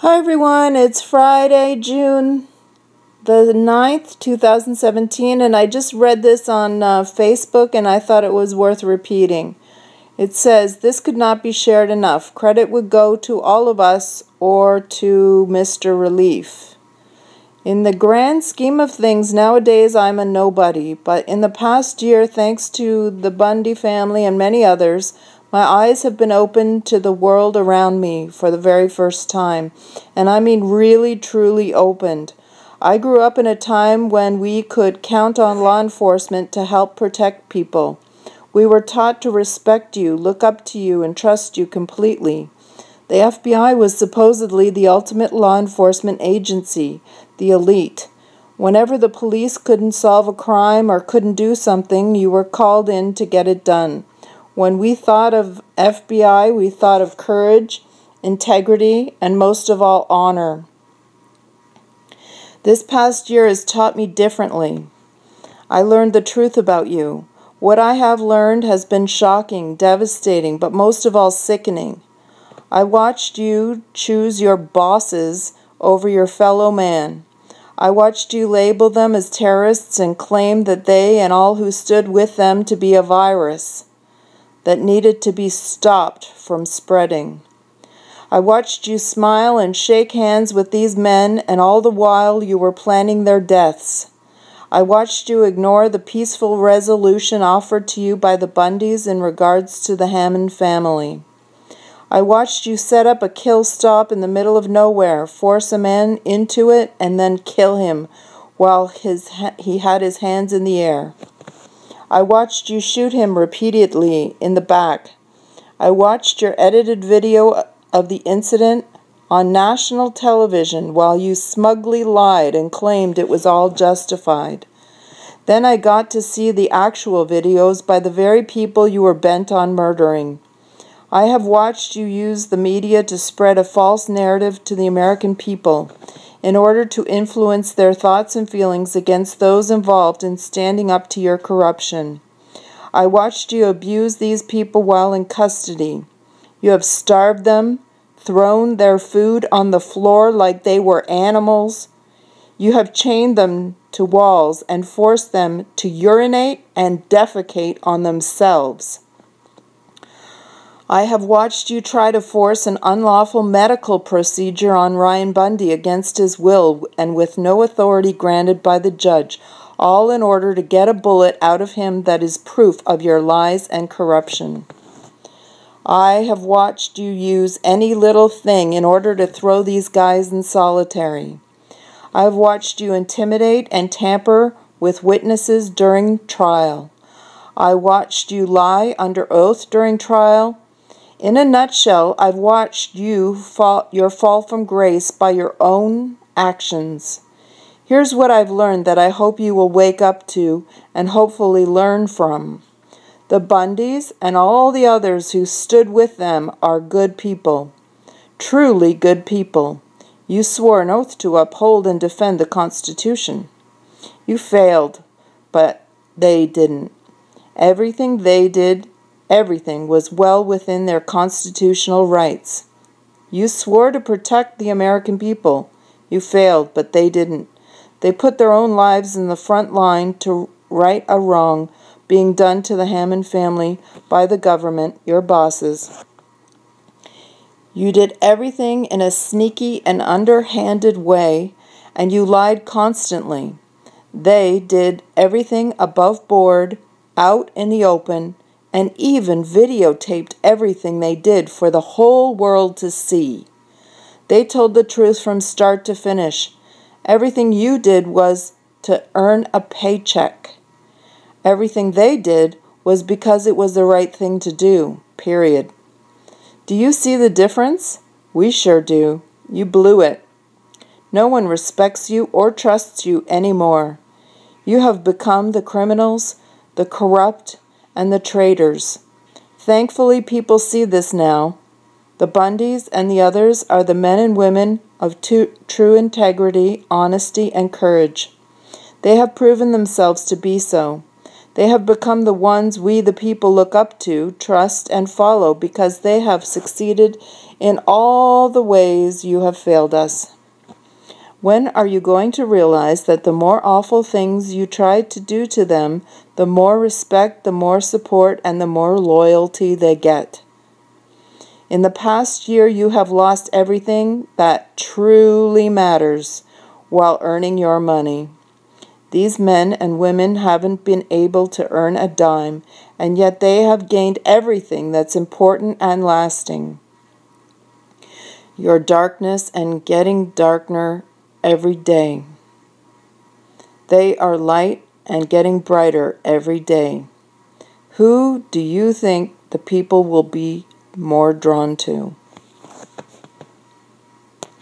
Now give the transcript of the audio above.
Hi everyone, it's Friday, June the 9th, 2017, and I just read this on Facebook and I thought it was worth repeating. It says, "This could not be shared enough. Credit would go to all of us or to Mr. Relief. In the grand scheme of things, nowadays I'm a nobody, but in the past year, thanks to the Bundy family and many others, my eyes have been opened to the world around me for the very first time, and I mean really, truly opened. I grew up in a time when we could count on law enforcement to help protect people. We were taught to respect you, look up to you, and trust you completely. The FBI was supposedly the ultimate law enforcement agency, the elite. Whenever the police couldn't solve a crime or couldn't do something, you were called in to get it done. When we thought of FBI, we thought of courage, integrity, and most of all, honor. This past year has taught me differently. I learned the truth about you. What I have learned has been shocking, devastating, but most of all sickening. I watched you choose your bosses over your fellow man. I watched you label them as terrorists and claim that they and all who stood with them to be a virus that needed to be stopped from spreading. I watched you smile and shake hands with these men, and all the while you were planning their deaths. I watched you ignore the peaceful resolution offered to you by the Bundys in regards to the Hammond family. I watched you set up a kill stop in the middle of nowhere, force a man into it, and then kill him while he had his hands in the air. I watched you shoot him repeatedly in the back. I watched your edited video of the incident on national television while you smugly lied and claimed it was all justified. Then I got to see the actual videos by the very people you were bent on murdering. I have watched you use the media to spread a false narrative to the American people in order to influence their thoughts and feelings against those involved in standing up to your corruption. I watched you abuse these people while in custody. You have starved them, thrown their food on the floor like they were animals. You have chained them to walls and forced them to urinate and defecate on themselves. I have watched you try to force an unlawful medical procedure on Ryan Bundy against his will and with no authority granted by the judge, all in order to get a bullet out of him that is proof of your lies and corruption. I have watched you use any little thing in order to throw these guys in solitary. I have watched you intimidate and tamper with witnesses during trial. I watched you lie under oath during trial. In a nutshell, I've watched your fall from grace by your own actions. Here's what I've learned that I hope you will wake up to and hopefully learn from. The Bundys and all the others who stood with them are good people, truly good people. You swore an oath to uphold and defend the Constitution. You failed, but they didn't. Everything they did, everything was well within their constitutional rights. You swore to protect the American people. You failed, but they didn't. They put their own lives in the front line to right a wrong being done to the Hammond family by the government, your bosses. You did everything in a sneaky and underhanded way, and you lied constantly. They did everything above board, out in the open, and even videotaped everything they did for the whole world to see. They told the truth from start to finish. Everything you did was to earn a paycheck. Everything they did was because it was the right thing to do, period. Do you see the difference? We sure do. You blew it. No one respects you or trusts you anymore. You have become the criminals, the corrupt, and the traitors. Thankfully, people see this now. The Bundys and the others are the men and women of true integrity, honesty, and courage. They have proven themselves to be so. They have become the ones we the people look up to, trust, and follow because they have succeeded in all the ways you have failed us. When are you going to realize that the more awful things you try to do to them, the more respect, the more support, and the more loyalty they get? In the past year, you have lost everything that truly matters while earning your money. These men and women haven't been able to earn a dime, and yet they have gained everything that's important and lasting. Your darkness and getting darker every day. They are light and getting brighter every day. Who do you think the people will be more drawn to?